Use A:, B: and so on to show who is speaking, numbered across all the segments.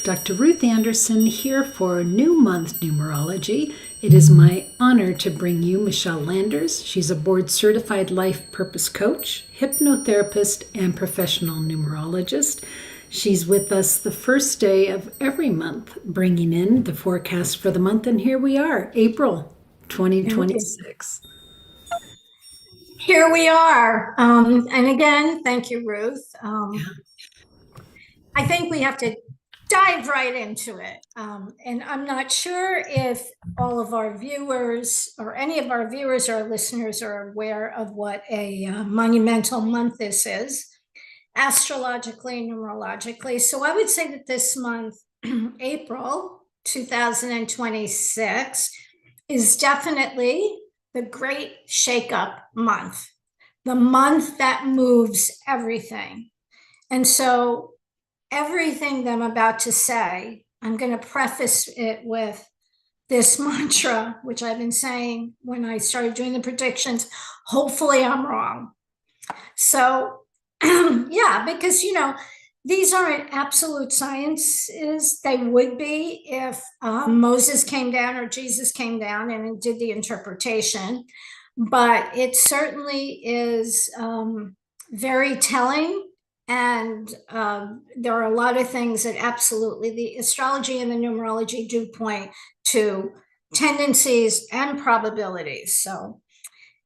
A: Dr. Ruth Anderson here for New Month Numerology. It is my honor to bring you Michele Landers. She's a board-certified life purpose coach, hypnotherapist, and professional numerologist. She's with us the first day of every month, bringing in the forecast for the month, and here we are, April 2026.
B: Here we are. And again, thank you, Ruth. I think we have to dive right into it. And I'm not sure if all of our viewers or any of our viewers or listeners are aware of what a monumental month this is, astrologically, numerologically. So I would say that this month, April 2026, is definitely the great shakeup month, the month that moves everything. And so everything that I'm about to say, I'm going to preface it with this mantra, which I've been saying when I started doing the predictions. Hopefully I'm wrong. So yeah, because, these aren't absolute sciences. They would be if Moses came down or Jesus came down and did the interpretation. But it certainly is very telling. And there are a lot of things that absolutely the astrology and the numerology do point to tendencies and probabilities. So,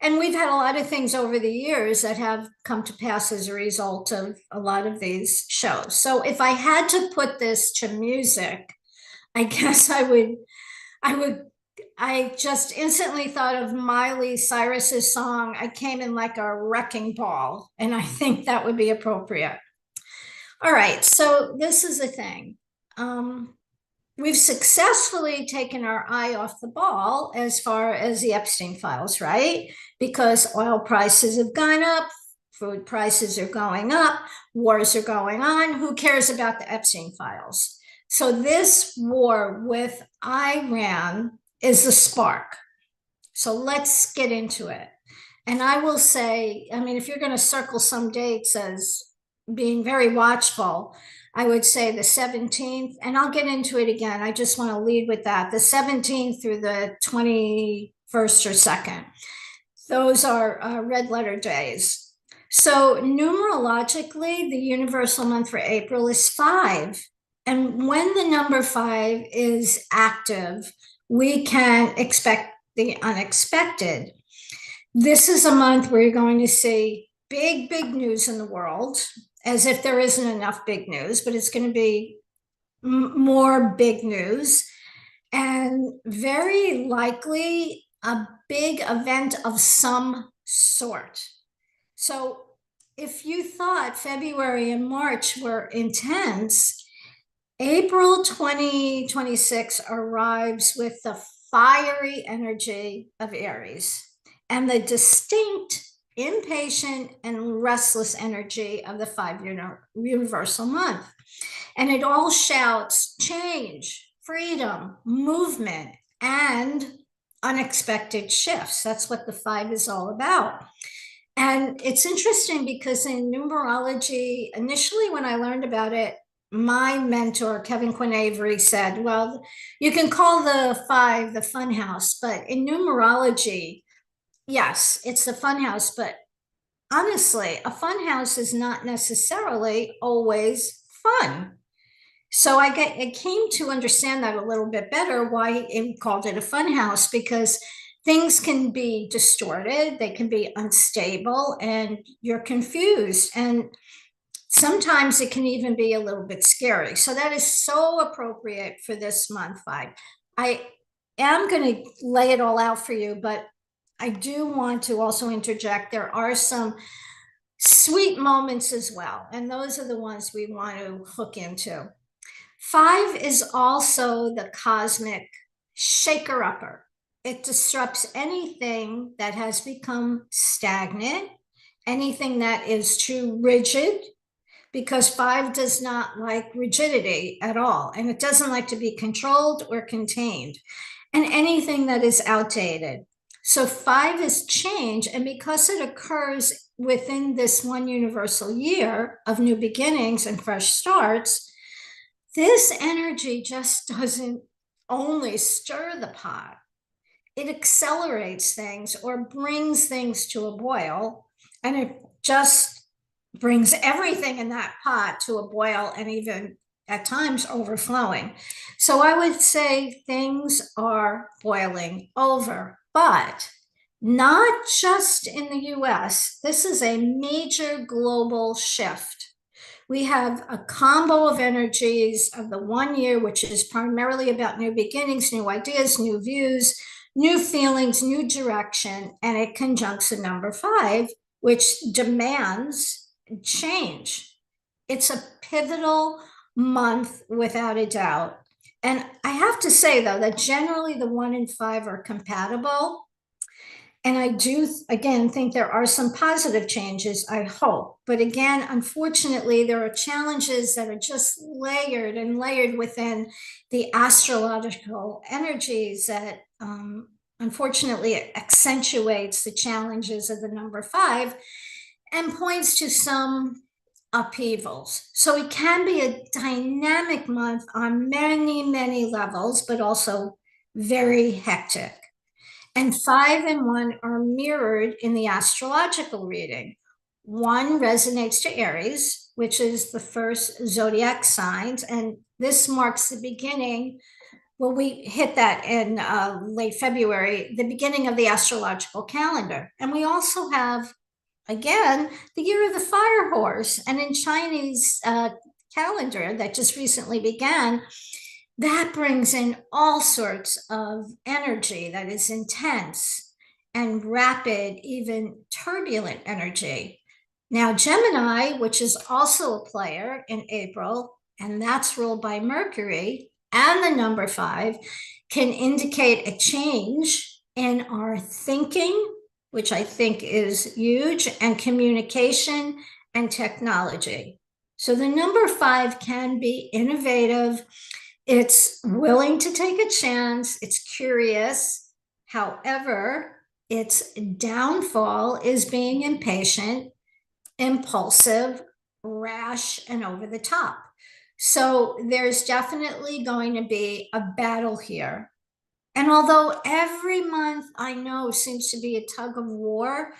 B: and we've had a lot of things over the years that have come to pass as a result of a lot of these shows. So if I had to put this to music, I guess I just instantly thought of Miley Cyrus's song, I Came in Like a Wrecking Ball, and I think that would be appropriate. All right, so this is the thing. We've successfully taken our eye off the ball as far as the Epstein files, right? Because oil prices have gone up, food prices are going up, wars are going on. Who cares about the Epstein files? So this war with Iran is the spark. So let's get into it. And I will say, if you're going to circle some dates as being very watchful, I would say the 17th, and I'll get into it again. I just want to lead with that. The 17th through the 21st or 2nd. Those are red letter days. So numerologically, the universal month for April is 5. And when the number 5 is active, we can expect the unexpected. This is a month where you're going to see big news in the world, as if there isn't enough big news, but it's going to be more big news, and very likely a big event of some sort. So if you thought February and March were intense, April 2026 arrives with the fiery energy of Aries and the distinct impatient and restless energy of the 5-year universal month. And it all shouts change, freedom, movement, and unexpected shifts. That's what the 5 is all about. And it's interesting because in numerology, initially when I learned about it, my mentor, Kevin Quinn Avery, said, well, you can call the 5 the fun house, but in numerology, yes, it's the fun house, but honestly, a fun house is not necessarily always fun. So I came to understand that a little bit better, why it called it a fun house, because things can be distorted, they can be unstable, and you're confused. And sometimes it can even be a little bit scary. So that is so appropriate for this month 5. I am going to lay it all out for you, but I do want to also interject. There are some sweet moments as well, and those are the ones we want to hook into. 5 is also the cosmic shaker-upper. It disrupts anything that has become stagnant, anything that is too rigid, because 5 does not like rigidity at all, and it doesn't like to be controlled or contained, and anything that is outdated. So 5 is change, and because it occurs within this one universal year of new beginnings and fresh starts, this energy just doesn't only stir the pot, it accelerates things or brings things to a boil, and it just brings everything in that pot to a boil and even at times overflowing. So I would say things are boiling over, but not just in the US. This is a major global shift. We have a combo of energies of the 1 year, which is primarily about new beginnings, new ideas, new views, new feelings, new direction, and it conjuncts a number 5, which demands change. It's a pivotal month without a doubt. And I have to say, though, that generally the 1 and 5 are compatible. And I do, again, think there are some positive changes, I hope. But again, unfortunately, there are challenges that are just layered and layered within the astrological energies that unfortunately accentuates the challenges of the number 5 and points to some upheavals. So it can be a dynamic month on many, many levels, but also very hectic. And 5 and 1 are mirrored in the astrological reading. 1 resonates to Aries, which is the first zodiac signs, and this marks the beginning. Well, we hit that in late February, the beginning of the astrological calendar. And we also have, again, the year of the fire horse. And in Chinese calendar that just recently began, that brings in all sorts of energy that is intense and rapid, even turbulent energy. Now, Gemini, which is also a player in April, and that's ruled by Mercury, and the number 5 can indicate a change in our thinking, which I think is huge, and communication and technology. So the number 5 can be innovative. It's willing to take a chance. It's curious. However, its downfall is being impatient, impulsive, rash, and over the top. So there's definitely going to be a battle here. And although every month I know seems to be a tug of war,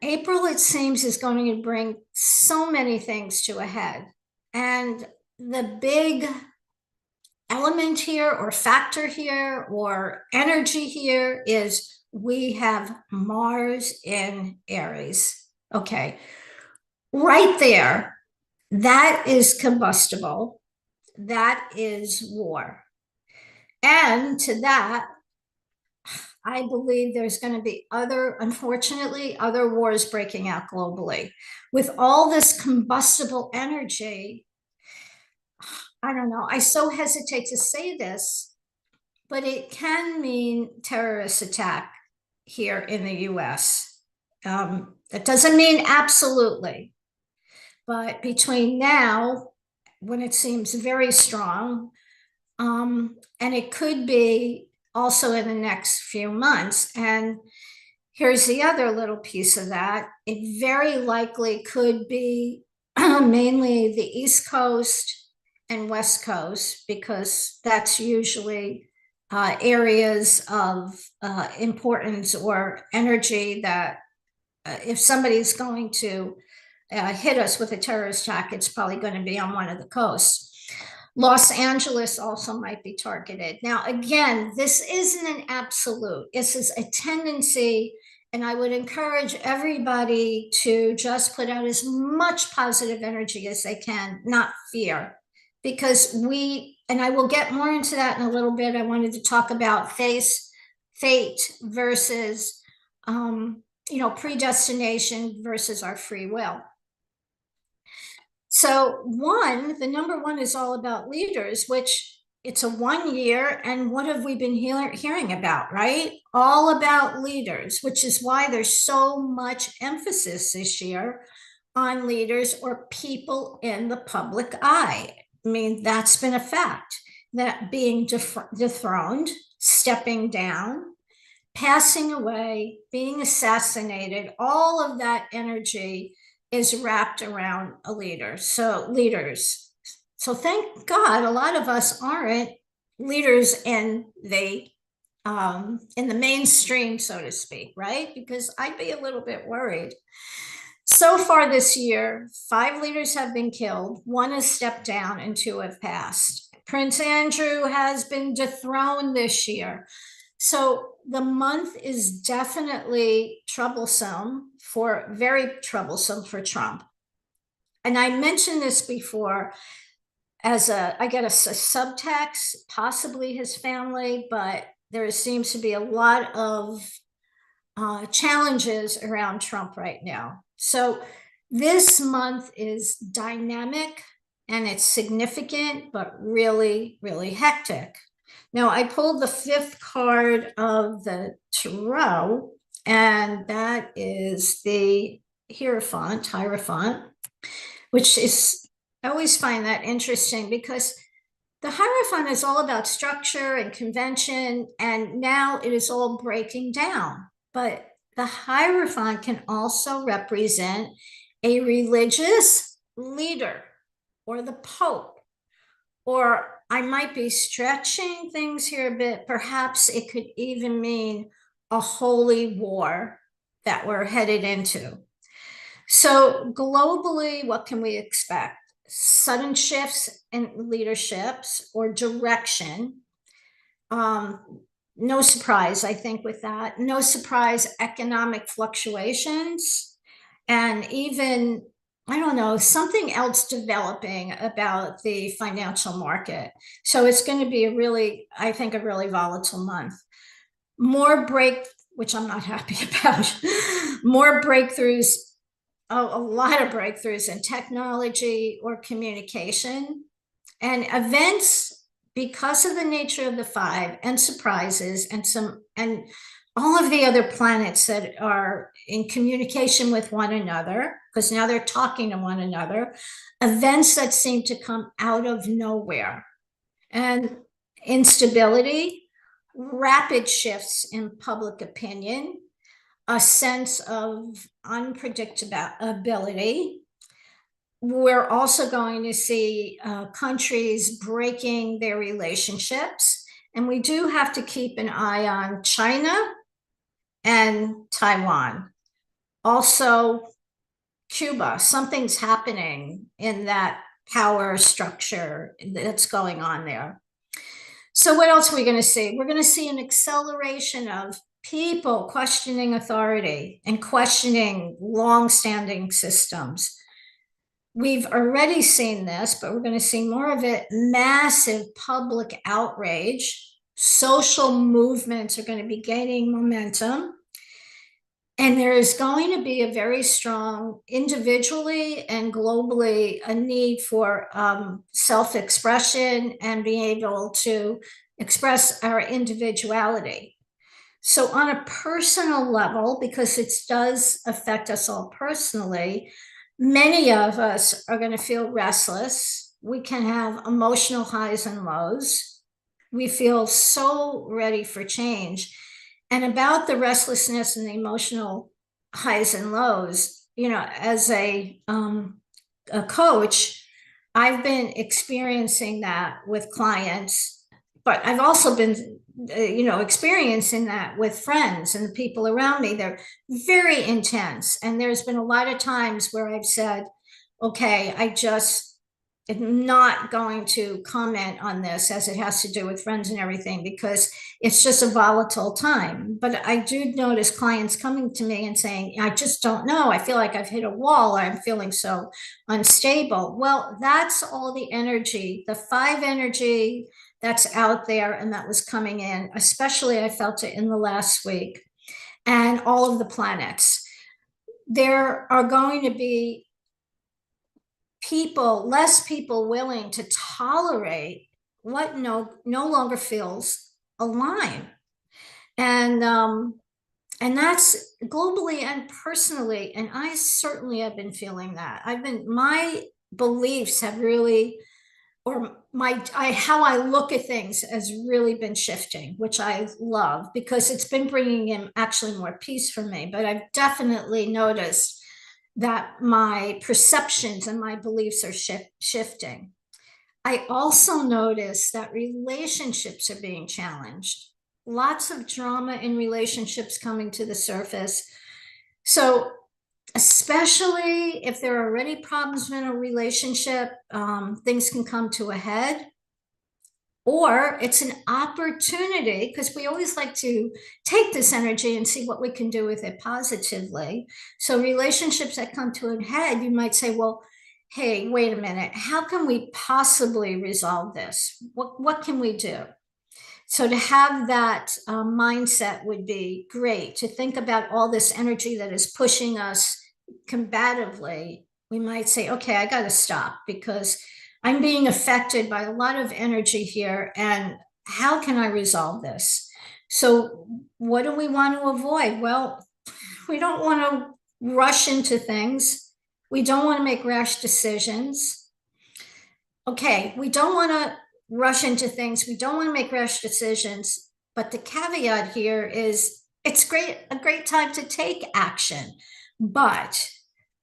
B: April, it seems, is going to bring so many things to a head. And the big element here or factor here or energy here is we have Mars in Aries. Okay, right there, that is combustible. That is war. And to that, I believe there's going to be unfortunately, other wars breaking out globally. With all this combustible energy, I don't know, I so hesitate to say this, but it can mean terrorist attack here in the US. That doesn't mean absolutely, but between now, when it seems very strong, and it could be also in the next few months. And here's the other little piece of that. It very likely could be mainly the East Coast and West Coast, because that's usually areas of importance or energy that if somebody's going to hit us with a terrorist attack, it's probably going to be on one of the coasts. Los Angeles also might be targeted. Now, again, this isn't an absolute. This is a tendency, and I would encourage everybody to just put out as much positive energy as they can, not fear, because and I will get more into that in a little bit. I wanted to talk about fate versus, predestination versus our free will. So the number 1 is all about leaders, which it's a 1 year. And what have we been hearing about, right? All about leaders, which is why there's so much emphasis this year on leaders or people in the public eye. I mean, that's been a fact, that being dethroned, stepping down, passing away, being assassinated, all of that energy is wrapped around a leader. So leaders, So thank God a lot of us aren't leaders in the mainstream, so to speak, right? Because I'd be a little bit worried. So far this year, 5 leaders have been killed, 1 has stepped down, and 2 have passed. Prince Andrew has been dethroned this year. So the month is definitely very troublesome for Trump. And I mentioned this before I get a subtext, possibly his family, but there seems to be a lot of challenges around Trump right now. So this month is dynamic and it's significant, but really, really hectic. Now, I pulled the 5th card of the Tarot, and that is the Hierophant, which is, I always find that interesting because the Hierophant is all about structure and convention, and now it is all breaking down. But the Hierophant can also represent a religious leader or the Pope. Or I might be stretching things here a bit. Perhaps it could even mean a holy war that we're headed into. So, globally, what can we expect? Sudden shifts in leaderships or direction. No surprise, I think, with that. No surprise, economic fluctuations. And even, I don't know, something else developing about the financial market. So it's going to be I think, a really volatile month. Which I'm not happy about, more breakthroughs, a lot of breakthroughs in technology or communication and events because of the nature of the 5 and surprises and all of the other planets that are in communication with one another, because now they're talking to one another, events that seem to come out of nowhere, and instability, rapid shifts in public opinion, a sense of unpredictability. We're also going to see countries breaking their relationships. And we do have to keep an eye on China and Taiwan. Also, Cuba. Something's happening in that power structure that's going on there. So, what else are we going to see? We're going to see an acceleration of people questioning authority and questioning long-standing systems. We've already seen this, but we're going to see more of it. Massive public outrage. Social movements are going to be gaining momentum. And there is going to be a very strong, individually and globally, a need for self-expression and being able to express our individuality. So on a personal level, because it does affect us all personally, many of us are going to feel restless. We can have emotional highs and lows. We feel so ready for change. And about the restlessness and the emotional highs and lows, as a coach, I've been experiencing that with clients, but I've also been experiencing that with friends and the people around me. They're very intense. And there's been a lot of times where I've said, okay, I just am not going to comment on this as it has to do with friends and everything, because it's just a volatile time. But I do notice clients coming to me and saying, I just don't know. I feel like I've hit a wall, or I'm feeling so unstable. Well, that's all the energy, the 5 energy that's out there and that was coming in, especially I felt it in the last week, and all of the planets. There are going to be less people willing to tolerate what no longer feels aligned. And that's globally and personally. And I certainly have been feeling that. My beliefs have really, or how I look at things has really been shifting, which I love, because it's been bringing in actually more peace for me. But I've definitely noticed that my perceptions and my beliefs are shifting. I also notice that relationships are being challenged. Lots of drama in relationships coming to the surface. So, especially if there are already problems in a relationship, things can come to a head. Or it's an opportunity, because we always like to take this energy and see what we can do with it positively. So, relationships that come to a head, you might say, well, hey, wait a minute, how can we possibly resolve this? What can we do? So, to have that mindset would be great, to think about all this energy that is pushing us combatively. We might say, okay, I got to stop because I'm being affected by a lot of energy here. And how can I resolve this? So, what do we want to avoid? Well, we don't want to rush into things. We don't want to make rash decisions. Okay, we don't want to rush into things. We don't want to make rash decisions. But the caveat here is it's a great time to take action. But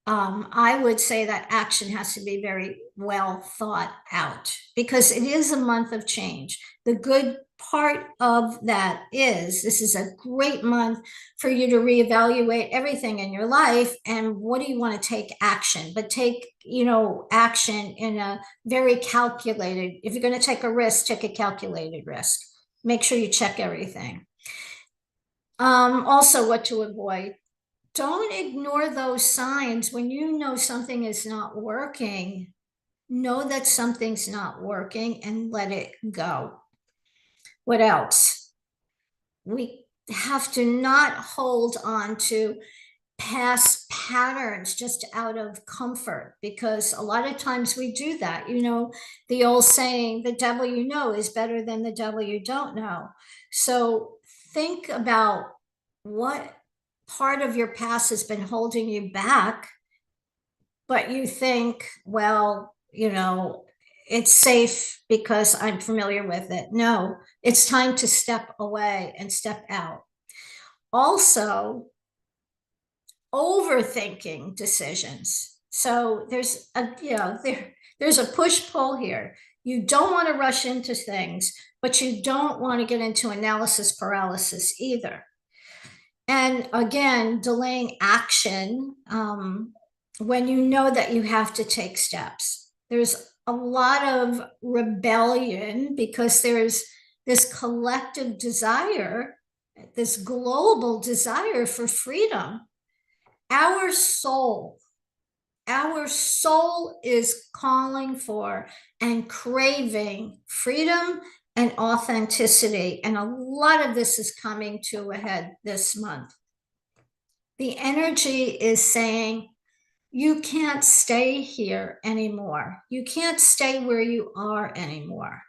B: I would say that action has to be very well thought out because it is a month of change. The good part of that is this is a great month for you to reevaluate everything in your life and what do you want to take action, but take, action in a very calculated. If you're going to take a risk, take a calculated risk. Make sure you check everything. Also, what to avoid. Don't ignore those signs when you know something is not working. Know that something's not working and let it go. What else? We have to not hold on to past patterns just out of comfort because a lot of times we do that. The old saying, the devil you know is better than the devil you don't know. So think about what part of your past has been holding you back, but you think, well, it's safe because I'm familiar with it. No, it's time to step away and step out. Also, overthinking decisions. So there's a push pull here. You don't want to rush into things, but you don't want to get into analysis paralysis either. And again, delaying action when you know that you have to take steps. There's a lot of rebellion because there's this collective desire, this global desire for freedom. Our soul, our soul is calling for and craving freedom and authenticity. And a lot of this is coming to a head this month. The energy is saying, you can't stay here anymore. You can't stay where you are anymore.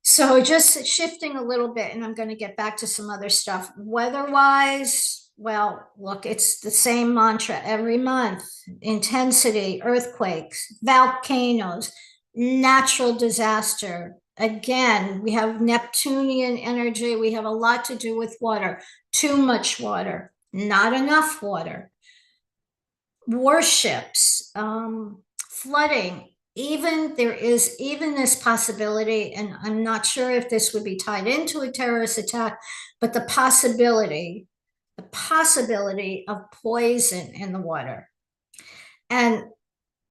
B: So just shifting a little bit, and I'm going to get back to some other stuff. Weather-wise, well, look, it's the same mantra every month. Intensity, earthquakes, volcanoes, natural disaster. Again, we have Neptunian energy. We have a lot to do with water. Too much water, not enough water. Warships, flooding. There is even this possibility, and I'm not sure if this would be tied into a terrorist attack, but the possibility of poison in the water. And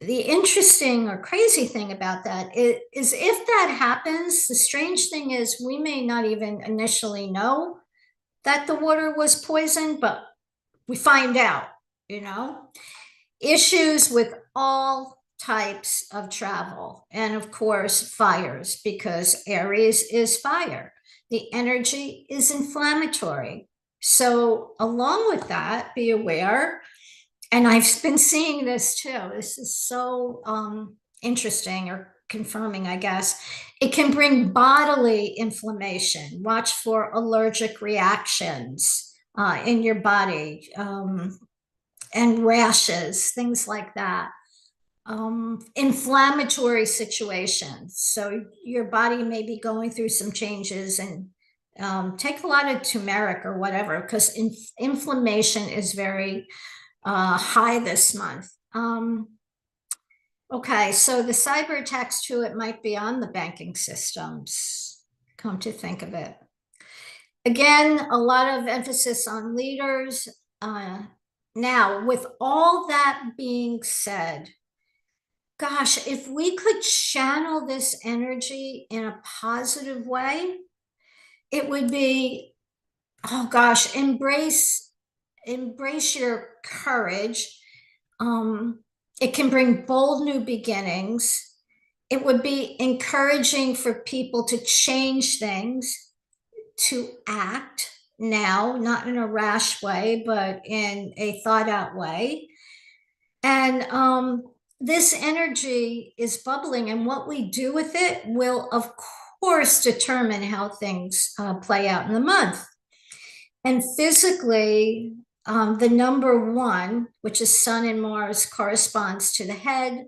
B: the interesting or crazy thing about that is if that happens, the strange thing is we may not even initially know that the water was poisoned, but we find out, issues with all types of travel, and of course, fires, because Aries is fire. The energy is inflammatory. So, along with that, be aware. And I've been seeing this too. This is so interesting or confirming, I guess. It can bring bodily inflammation. Watch for allergic reactions in your body. And rashes, things like that. Inflammatory situations. So your body may be going through some changes, and take a lot of turmeric or whatever, because inflammation is very high this month. Okay, so the cyber attacks too, it might be on the banking systems, come to think of it. Again, a lot of emphasis on leaders. Now, with all that being said, gosh, if we could channel this energy in a positive way, it would be, oh gosh, embrace your courage. It can bring bold new beginnings. It would be encouraging for people to change things, to act now, not in a rash way, but in a thought out way. And this energy is bubbling, and what we do with it will, of course, determine how things play out in the month. And physically, the number one, which is Sun and Mars, corresponds to the head,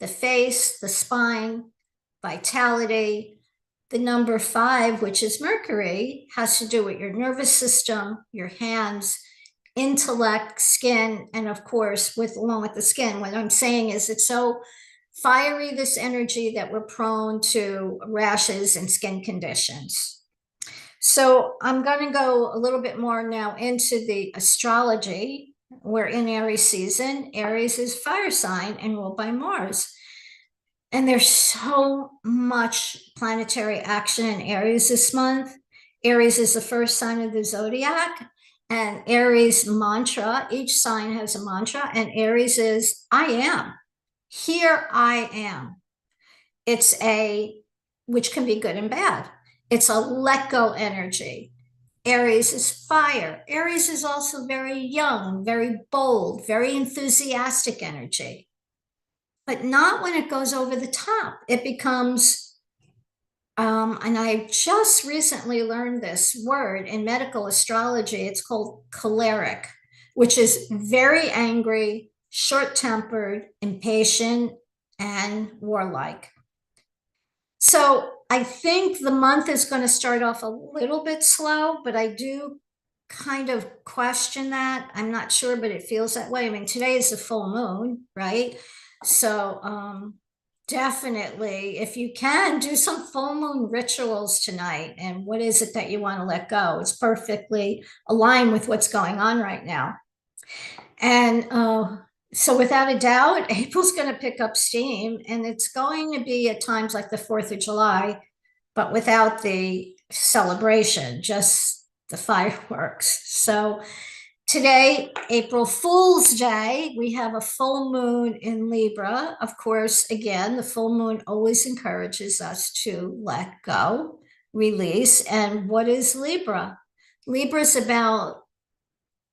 B: the face, the spine, vitality. The number five, which is Mercury, has to do with your nervous system, your hands, intellect, skin, and of course, along with the skin. What I'm saying is it's so fiery, this energy, that we're prone to rashes and skin conditions. So I'm going to go a little bit more now into the astrology. We're in Aries season. Aries is fire sign and ruled by Mars. And there's so much planetary action in Aries this month. Aries is the first sign of the zodiac. And Aries mantra, each sign has a mantra. And Aries is, I am. Here I am. Which can be good and bad. It's a let go energy. Aries is fire. Aries is also very young, very bold, very enthusiastic energy. But not when it goes over the top. It becomes, and I just recently learned this word in medical astrology. It's called choleric, which is very angry, short tempered, impatient, and warlike. So I think the month is going to start off a little bit slow, but I do kind of question that. I'm not sure, but it feels that way. I mean, today is the full moon, right? So definitely, if you can, do some full moon rituals tonight. And what is it that you want to let go? It's perfectly aligned with what's going on right now. And so without a doubt, April's going to pick up steam, and it's going to be at times like the 4th of July, but without the celebration, just the fireworks. So today, April Fool's Day, we have a full moon in Libra. Of course, again, the full moon always encourages us to let go, release. And what is Libra? Libra is about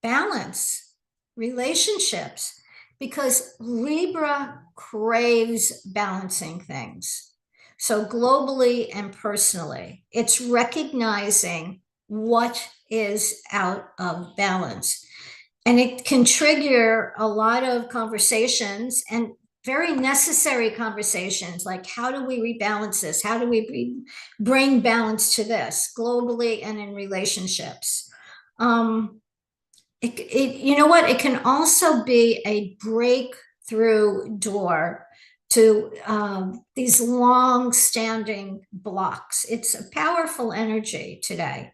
B: balance, relationships, because Libra craves balancing things. So, globally and personally, it's recognizing what is out of balance. And it can trigger a lot of conversations, and very necessary conversations, like how do we rebalance this? How do we bring balance to this globally and in relationships? You know what? It can also be a breakthrough door to these long-standing blocks. It's a powerful energy today.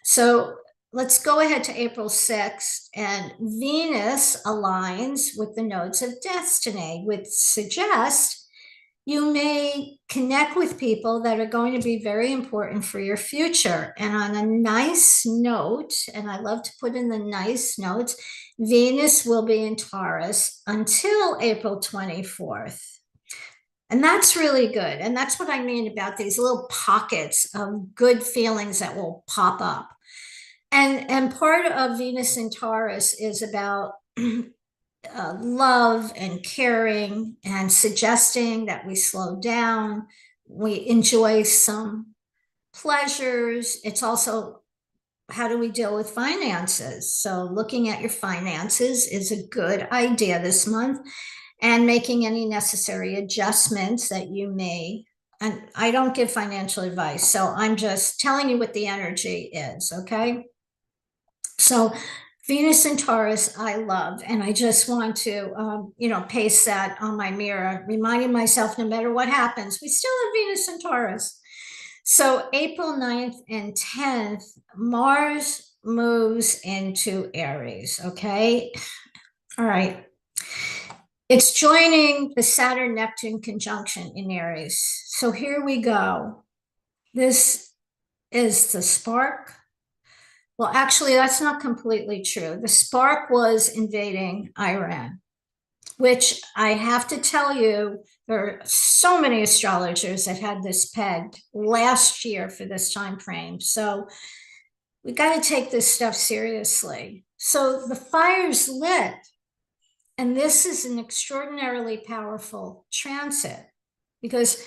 B: So let's go ahead to April 6th, and Venus aligns with the nodes of destiny, which suggest you may connect with people that are going to be very important for your future. And on a nice note, and I love to put in the nice notes, Venus will be in Taurus until April 24th. And that's really good. And that's what I mean about these little pockets of good feelings that will pop up. And part of Venus in Taurus is about love and caring and suggesting that we slow down, we enjoy some pleasures. It's also, how do we deal with finances? So looking at your finances is a good idea this month, and making any necessary adjustments that you may. And I don't give financial advice, so I'm just telling you what the energy is, okay? So Venus in Taurus, I love, and I just want to, paste that on my mirror, reminding myself no matter what happens, we still have Venus in Taurus. So April 9th and 10th, Mars moves into Aries, okay? All right. It's joining the Saturn-Neptune conjunction in Aries. So here we go. This is the spark. Well, actually, that's not completely true. The spark was invading Iran, which I have to tell you, there are so many astrologers that had this pegged last year for this time frame. So we got to take this stuff seriously. So the fire's lit, and this is an extraordinarily powerful transit because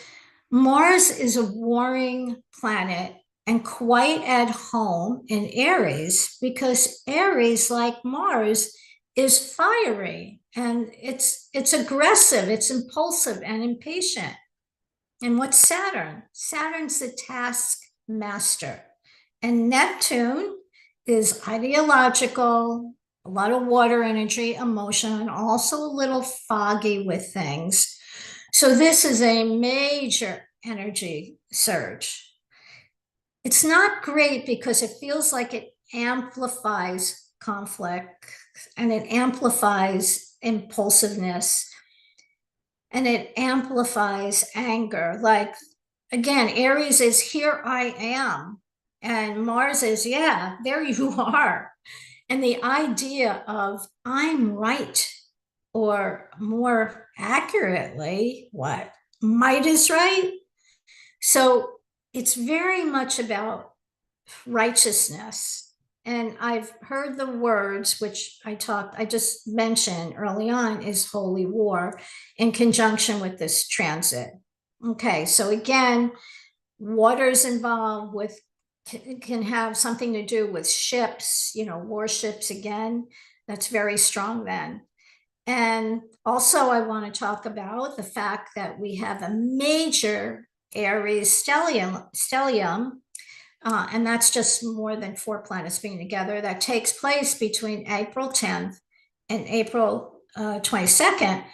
B: Mars is a warring planet and quite at home in Aries because Aries, like Mars, is fiery and it's aggressive, it's impulsive and impatient. And what's Saturn? Saturn's the task master. And Neptune is ideological, a lot of water energy, emotion, and also a little foggy with things. So this is a major energy surge. It's not great because it feels like it amplifies conflict and it amplifies impulsiveness and it amplifies anger. Like, again, Aries is here I am, and Mars is, yeah, there you are. And the idea of I'm right, or more accurately, what? Might is right. So it's very much about righteousness. And I've heard the words, which I just mentioned early on, is holy war in conjunction with this transit. Okay, so again, water's involved with, can have something to do with ships, warships again. That's very strong then. And also, I want to talk about the fact that we have a major Aries stellium, and that's just more than 4 planets being together. That takes place between April 10th and April 22nd.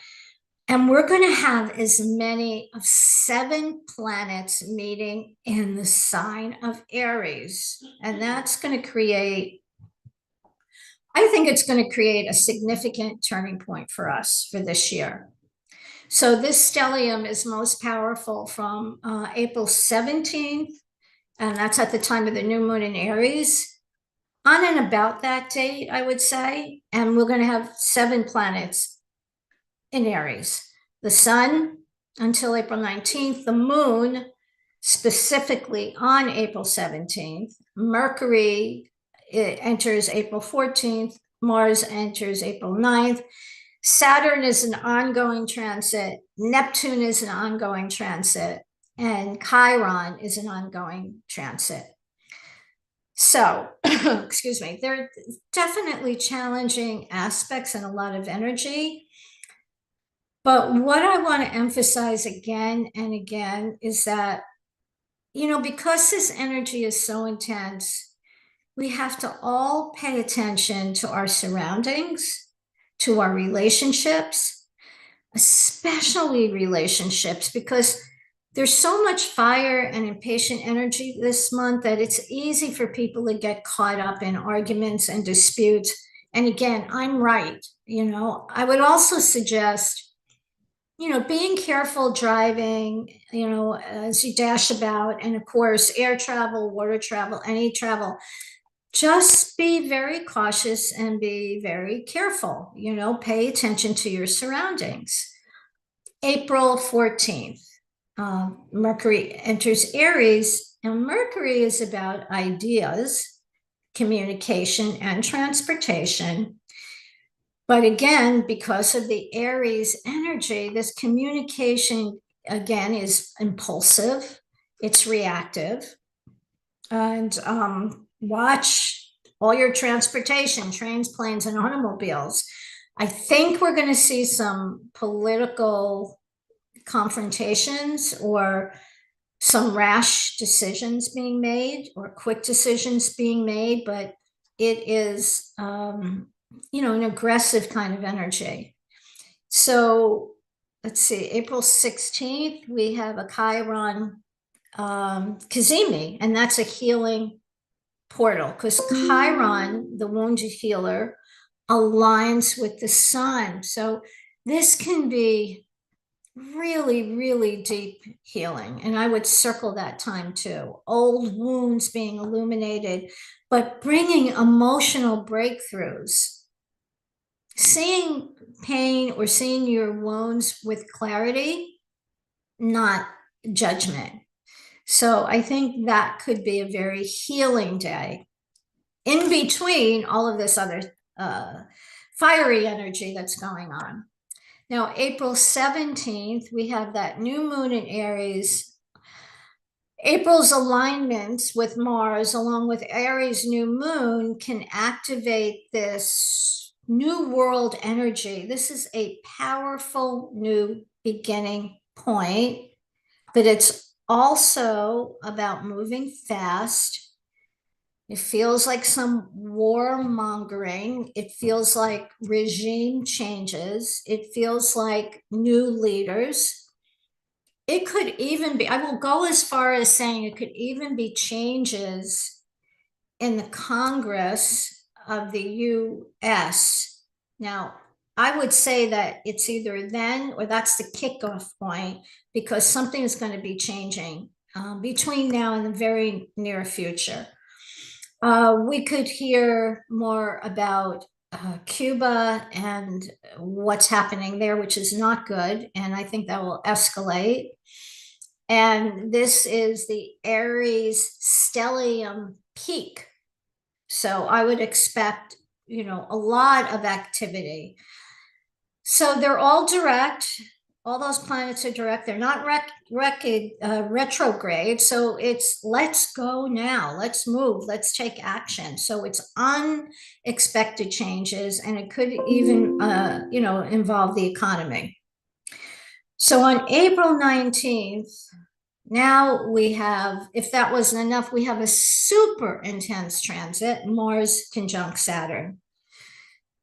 B: And we're going to have as many of 7 planets meeting in the sign of Aries. And that's going to create, I think it's going to create a significant turning point for us for this year. So this stellium is most powerful from April 17th, and that's at the time of the new moon in Aries, on and about that date, I would say. And we're going to have 7 planets in Aries. The sun until April 19th, the moon specifically on April 17th, Mercury, it enters April 14th, Mars enters April 9th, Saturn is an ongoing transit, Neptune is an ongoing transit, and Chiron is an ongoing transit. So, excuse me, there are definitely challenging aspects and a lot of energy. But what I want to emphasize again and again is that, because this energy is so intense, we have to all pay attention to our surroundings, to our relationships, especially relationships, because there's so much fire and impatient energy this month that it's easy for people to get caught up in arguments and disputes. And again, I'm right. I would also suggest, being careful driving, as you dash about, and of course, air travel, water travel, any travel, just be very cautious and be very careful, pay attention to your surroundings. April 14th, Mercury enters Aries, and Mercury is about ideas, communication, and transportation. But again, because of the Aries energy, this communication, again, is impulsive, it's reactive. And watch all your transportation, trains, planes, and automobiles. I think we're going to see some political confrontations or some rash decisions being made or quick decisions being made, but it is, an aggressive kind of energy. So let's see, April 16th, we have a Chiron Kazemi, and that's a healing portal because Chiron, the wounded healer, aligns with the sun. So this can be really, really deep healing. And I would circle that time too. Old wounds being illuminated, but bringing emotional breakthroughs. Seeing pain or seeing your wounds with clarity, not judgment. So I think that could be a very healing day in between all of this other fiery energy that's going on. Now, April 17th, we have that new moon in Aries. April's alignments with Mars, along with Aries' new moon, can activate this new world energy. This is a powerful new beginning point, but it's also about moving fast. It feels like some warmongering. It feels like regime changes. It feels like new leaders. It could even be, I will go as far as saying it could even be changes in the Congress of the US. Now, I would say that it's either then or that's the kickoff point because something is going to be changing between now and the very near future. We could hear more about Cuba and what's happening there, which is not good. And I think that will escalate. And this is the Aries stellium peak. So I would expect, a lot of activity. So they're all direct. All those planets are direct. They're not retrograde. So it's let's go now. Let's move. Let's take action. So it's unexpected changes, and it could even, involve the economy. So on April 19th, now we have, if that wasn't enough, we have a super intense transit, Mars conjunct Saturn.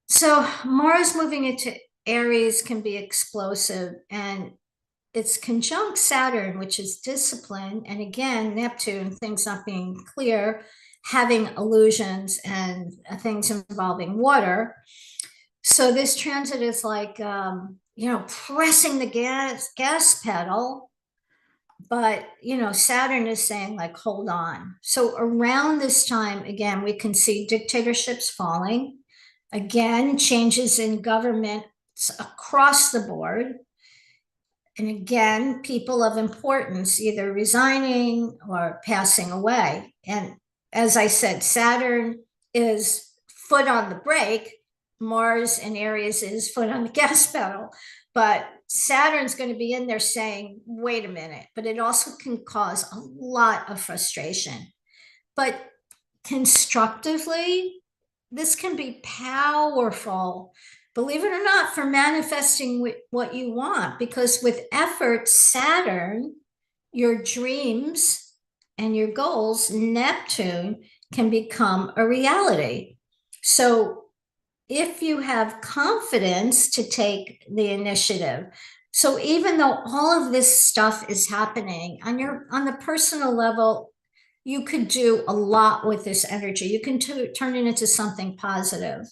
B: So Mars moving into Aries can be explosive, and it's conjunct Saturn, which is discipline. And again, Neptune, things not being clear, having illusions and things involving water. So this transit is like, pressing the gas pedal. But, Saturn is saying like, hold on. So around this time, again, we can see dictatorships falling. Again, changes in government across the board. And again, people of importance either resigning or passing away. And as I said, Saturn is foot on the brake. Mars in Aries is foot on the gas pedal. But Saturn's going to be in there saying, wait a minute. But it also can cause a lot of frustration. But constructively, this can be powerful, believe it or not, for manifesting what you want. Because with effort, Saturn, your dreams and your goals, Neptune, can become a reality. So if you have confidence to take the initiative, so even though all of this stuff is happening on the personal level, you could do a lot with this energy. You can turn it into something positive.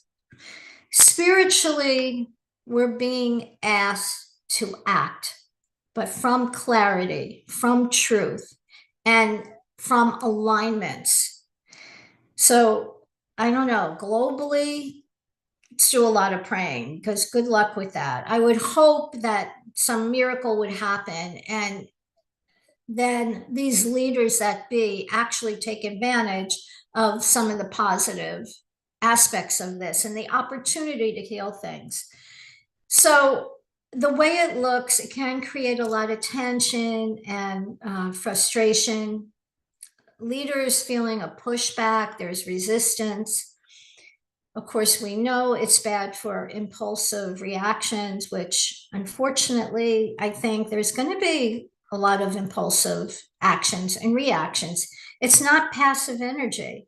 B: Spiritually, we're being asked to act, but from clarity, from truth, and from alignments. So I don't know, globally, let's do a lot of praying because good luck with that. I would hope that some miracle would happen and then these leaders that be actually take advantage of some of the positive aspects of this and the opportunity to heal things. So the way it looks, it can create a lot of tension and frustration. Leaders feeling a pushback, there's resistance. Of course, we know it's bad for impulsive reactions, which unfortunately, I think there's going to be a lot of impulsive actions and reactions. It's not passive energy.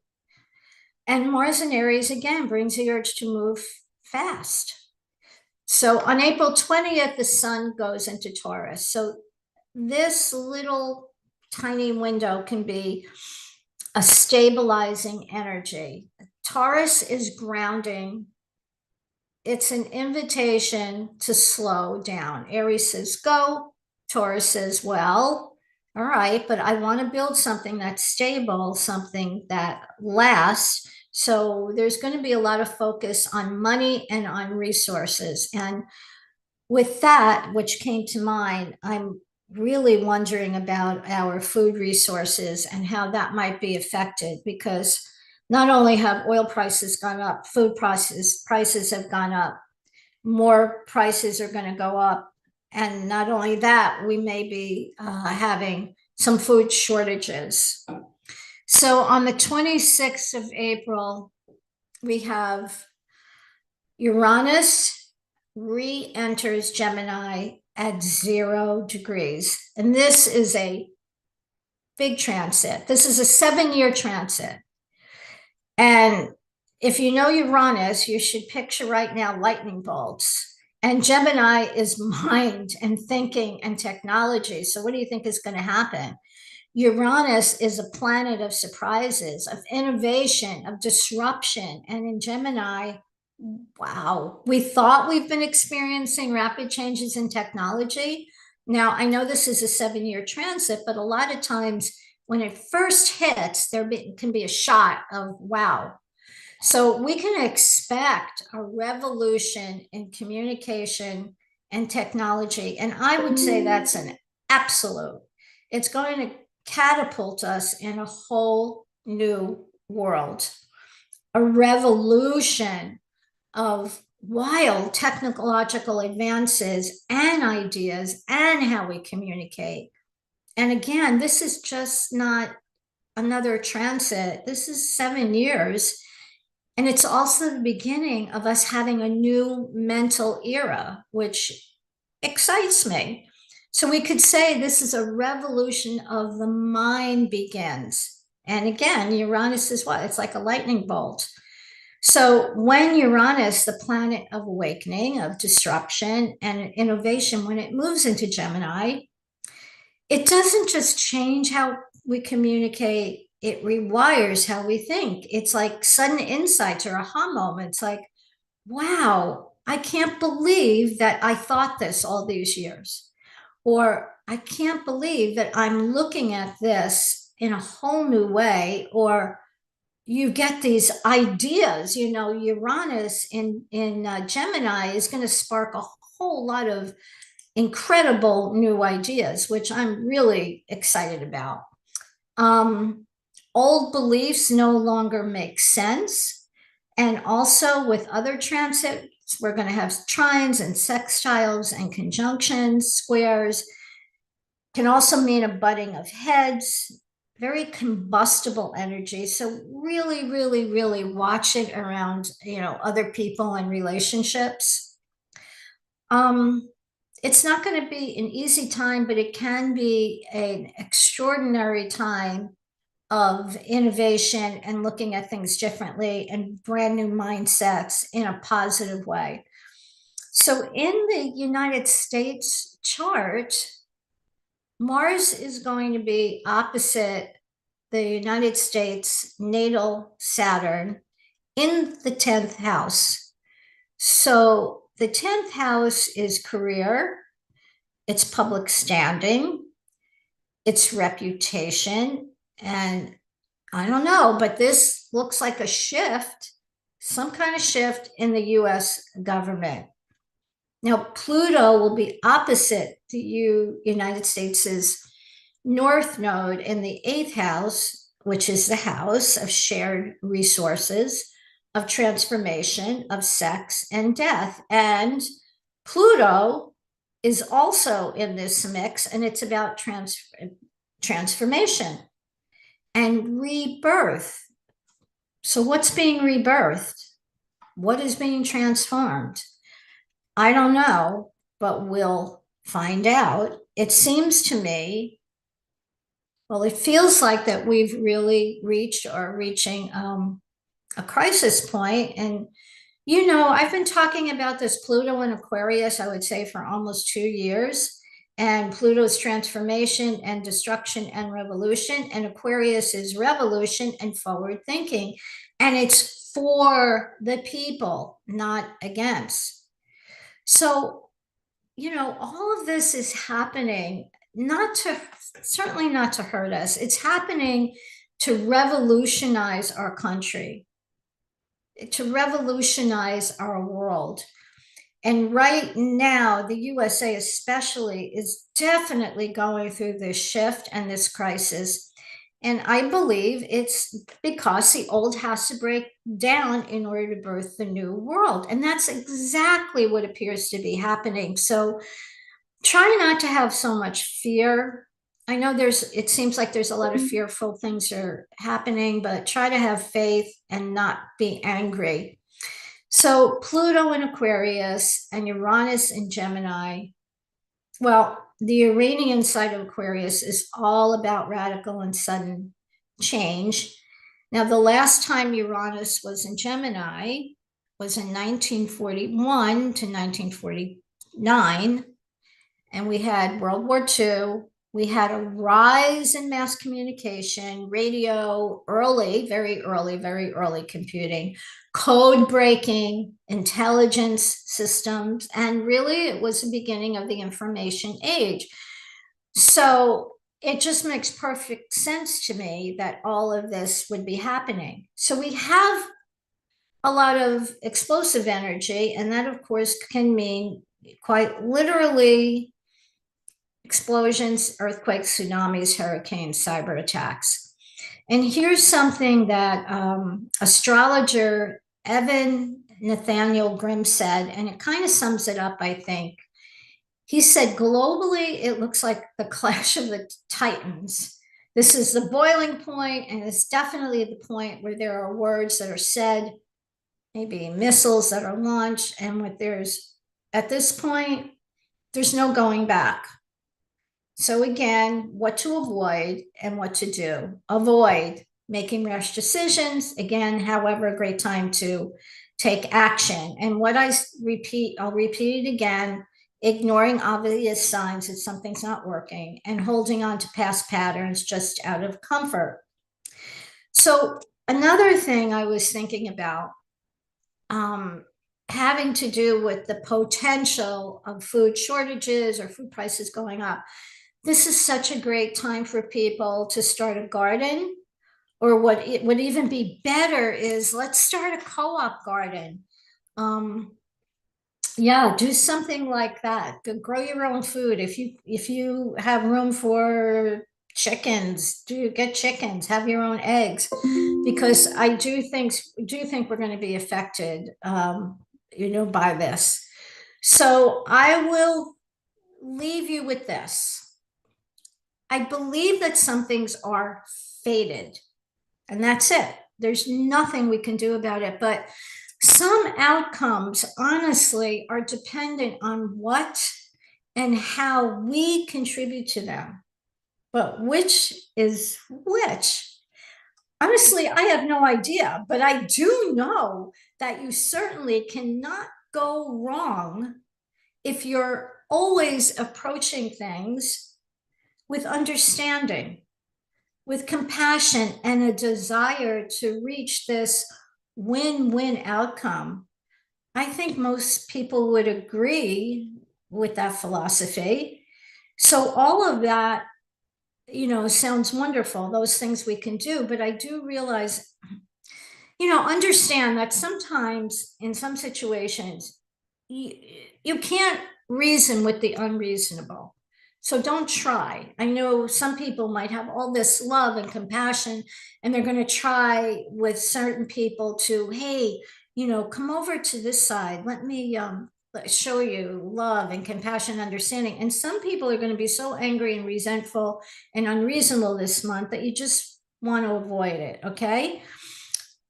B: And Mars in Aries again brings the urge to move fast. So on April 20th, the sun goes into Taurus. So this little tiny window can be a stabilizing energy. Taurus is grounding. It's an invitation to slow down. Aries says, go. Taurus says, well, all right, but I want to build something that's stable, something that lasts. So there's going to be a lot of focus on money and on resources. And with that, which came to mind, I'm really wondering about our food resources and how that might be affected, because not only have oil prices gone up, food prices have gone up, more prices are going to go up. And not only that, we may be having some food shortages. So on the 26th of April, we have Uranus re-enters Gemini at 0 degrees. And this is a big transit. This is a 7-year transit. And if you know Uranus, you should picture right now lightning bolts. And Gemini is mind and thinking and technology. So what do you think is going to happen? Uranus is a planet of surprises, of innovation, of disruption. And in Gemini, wow, we thought we've been experiencing rapid changes in technology. Now, I know this is a 7-year transit, but a lot of times when it first hits, can be a shot of wow. So we can expect a revolution in communication and technology. And I would say that's an absolute. It's going to catapult us in a whole new world, a revolution of wild technological advances and ideas and how we communicate. And again, this is just not another transit. This is 7 years. And it's also the beginning of us having a new mental era, which excites me. So we could say this is a revolution of the mind begins. And again, Uranus is what? It's like a lightning bolt. So when Uranus, the planet of awakening, of disruption and innovation, when it moves into Gemini, it doesn't just change how we communicate, it rewires how we think. It's like sudden insights or aha moments like, wow, I can't believe that I thought this all these years. Or I can't believe that I'm looking at this in a whole new way. Or you get these ideas, Uranus in Gemini is going to spark a whole lot of incredible new ideas, which I'm really excited about. Old beliefs no longer make sense. And also with other transits, we're going to have trines and sextiles and conjunctions, squares. Can also mean a butting of heads, very combustible energy. So really, really, really watch it around, other people and relationships. It's not going to be an easy time, but it can be an extraordinary time of innovation and looking at things differently and brand new mindsets in a positive way. So in the United States chart, Mars is going to be opposite the United States natal Saturn in the 10th house. So the 10th house is career, it's public standing, it's reputation. And I don't know, but this looks like a shift, some kind of shift in the US government. Now, Pluto will be opposite the United States' North Node in the 8th house, which is the house of shared resources, of transformation, of sex and death. And Pluto is also in this mix, and it's about transformation and rebirth. So what's being rebirthed? What is being transformed? I don't know, but we'll find out. It seems to me, well, it feels like that we've really reached or reaching a crisis point. And, you know, I've been talking about this Pluto in Aquarius, I would say, for almost 2 years. And Pluto's transformation and destruction and revolution. And Aquarius is revolution and forward thinking. And it's for the people, not against. So, you know, all of this is happening not to, certainly not to hurt us. It's happening to revolutionize our country, to revolutionize our world. And right now, the USA especially is definitely going through this shift and this crisis. And I believe it's because the old has to break down in order to birth the new world. And that's exactly what appears to be happening. So try not to have so much fear. I know it seems like there's a lot of fearful things are happening, but try to have faith and not be angry. So Pluto in Aquarius and Uranus in Gemini. Well, the Uranian side of Aquarius is all about radical and sudden change. Now, the last time Uranus was in Gemini was in 1941 to 1949. And we had World War II. We had a rise in mass communication, radio, very early computing, code breaking, intelligence systems, and really it was the beginning of the information age. So it just makes perfect sense to me that all of this would be happening. So we have a lot of explosive energy, and that, of course, can mean quite literally explosions, earthquakes, tsunamis, hurricanes, cyber attacks. And here's something that astrologer Evan Nathaniel Grimm said, and it kind of sums it up, I think. He said, globally, it looks like the clash of the titans. This is the boiling point, and it's definitely the point where there are words that are said, maybe missiles that are launched, and what there's, at this point, there's no going back. So again, what to avoid and what to do. Avoid making rash decisions. Again, however, a great time to take action. And what I repeat, I'll repeat it again, ignoring obvious signs that something's not working and holding on to past patterns just out of comfort. So another thing I was thinking about, having to do with the potential of food shortages or food prices going up. This is such a great time for people to start a garden, or what it would even be better is let's start a co-op garden. Yeah, do something like that. Grow your own food. If you have room for chickens, get chickens, have your own eggs, because I do think we're going to be affected, by this. So I will leave you with this. I believe that some things are fated, and that's it. There's nothing we can do about it. But some outcomes, honestly, are dependent on what and how we contribute to them. But which is which? Honestly, I have no idea, but I do know that you certainly cannot go wrong if you're always approaching things with understanding, with compassion, and a desire to reach this win-win outcome. I think most people would agree with that philosophy. So all of that, sounds wonderful, those things we can do, but I do realize, understand that sometimes in some situations, you can't reason with the unreasonable. So don't try. I know some people might have all this love and compassion, and they're going to try with certain people to, hey, come over to this side. Let me show you love and compassion, understanding. And some people are going to be so angry and resentful and unreasonable this month that you just want to avoid it. Okay.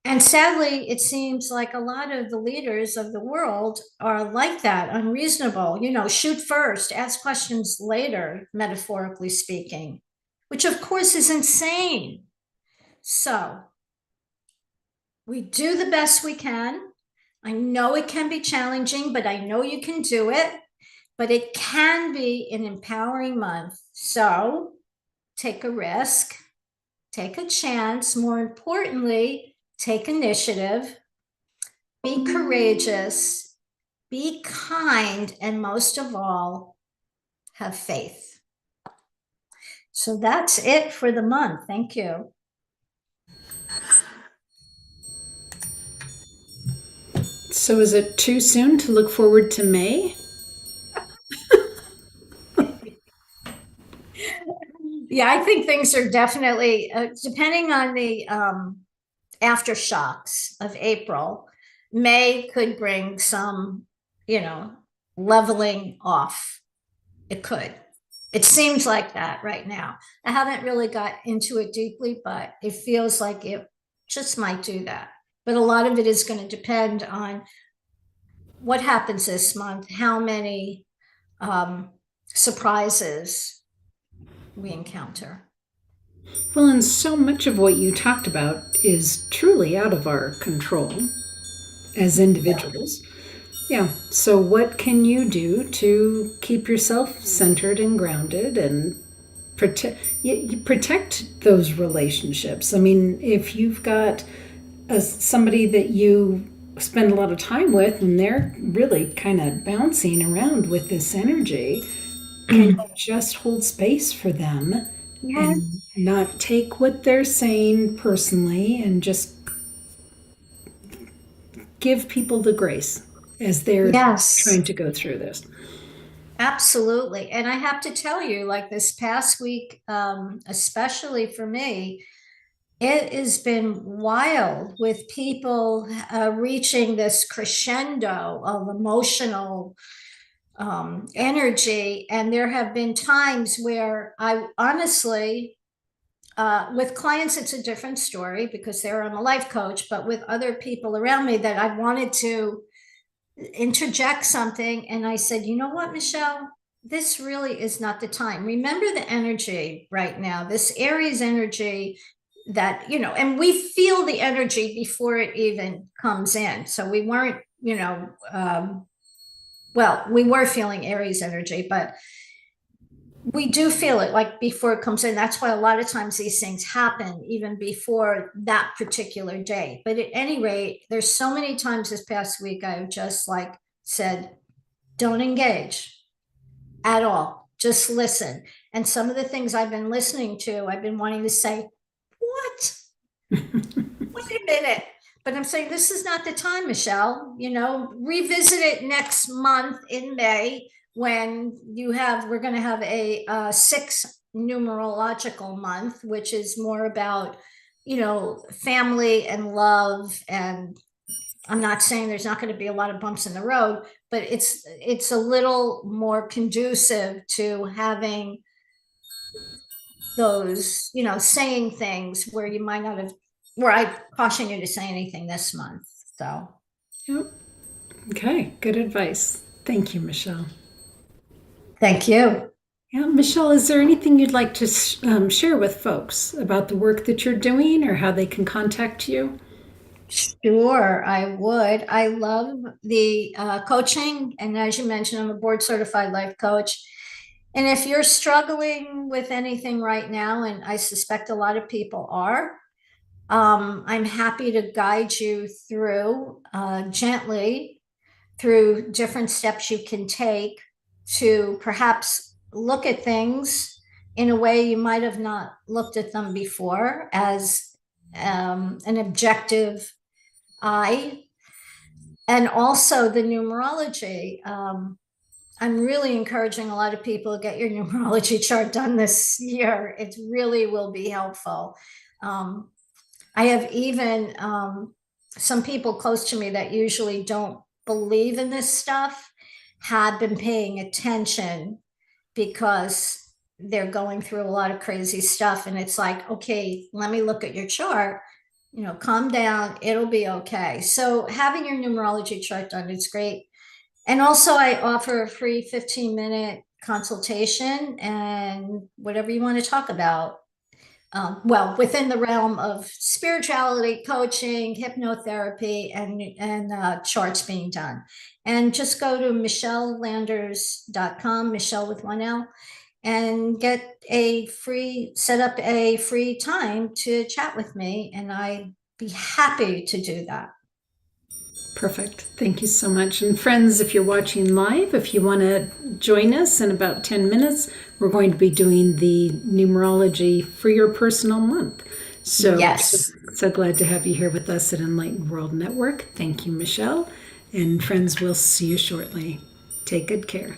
B: And sadly, it seems like a lot of the leaders of the world are like that, unreasonable, shoot first, ask questions later, metaphorically speaking, which of course is insane. So We do the best we can. I know it can be challenging, but I know you can do it. But it can be an empowering month. So take a risk, take a chance. More importantly, take initiative, be courageous, be kind, and most of all, have faith. So that's it for the month. Thank you.
A: So is it too soon to look forward to May?
B: Yeah, I think things are definitely, depending on the aftershocks of April, May could bring some, leveling off. It could. It seems like that right now. I haven't really got into it deeply, but it feels like it just might do that. But a lot of it is going to depend on what happens this month, how many um, surprises we encounter.
A: Well, and so much of what you talked about is truly out of our control as individuals. Yeah. So, what can you do to keep yourself centered and grounded and protect those relationships? I mean, if you've got somebody that you spend a lot of time with and they're really kind of bouncing around with this energy, can you just hold space for them
B: Yeah.
A: and not take what they're saying personally and just give people the grace as they're trying
B: Yes,
A: to go through this?
B: absolutely. And I have to tell you, like this past week, especially for me, it has been wild with people reaching this crescendo of emotional energy. And there have been times where I honestly, with clients, it's a different story because they're on a life coach, but with other people around me that I wanted to interject something. And I said, you know what, Michele? This really is not the time. Remember the energy right now, this Aries energy that, and we feel the energy before it even comes in. So we weren't, well, we were feeling Aries energy, but we do feel it like before it comes in. That's why a lot of times these things happen even before that particular day. But at any rate, there's so many times this past week I've just like said, don't engage at all. Just listen. And some of the things I've been listening to, I've been wanting to say, what? Wait a minute. But I'm saying this is not the time, Michele. Revisit it next month in May when we're going to have a six numerological month, which is more about, family and love. And I'm not saying there's not going to be a lot of bumps in the road, but it's a little more conducive to having those, saying things where you might not have, where I caution you to say anything this month. So
A: Yep. Okay, good advice. Thank you, Michele.
B: thank you.
A: Yeah, Michele, is there anything you'd like to share with folks about the work that you're doing or how they can contact you?
B: Sure, I would. I love the coaching. And as you mentioned, I'm a board certified life coach. And if you're struggling with anything right now, and I suspect a lot of people are, I'm happy to guide you through gently through different steps you can take to perhaps look at things in a way you might have not looked at them before as an objective eye. And also the numerology. I'm really encouraging a lot of people to get your numerology chart done this year. It really will be helpful. Um, I have even some people close to me that usually don't believe in this stuff have been paying attention because they're going through a lot of crazy stuff. And it's like, okay, let me look at your chart, calm down, it'll be okay. So having your numerology chart done is great. And also, I offer a free 15-minute consultation and whatever you want to talk about. well, within the realm of spirituality, coaching, hypnotherapy, and charts being done. And just go to michellelanders.com, Michelle with one L, and set up a free time to chat with me. And I'd be happy to do that.
A: Perfect. Thank you so much. And friends, if you're watching live, if you want to join us in about 10 minutes, we're going to be doing the numerology for your personal month. So,
B: yes.
A: so glad to have you here with us at Enlightened World Network. Thank you, Michele. And friends, we'll see you shortly. Take good care.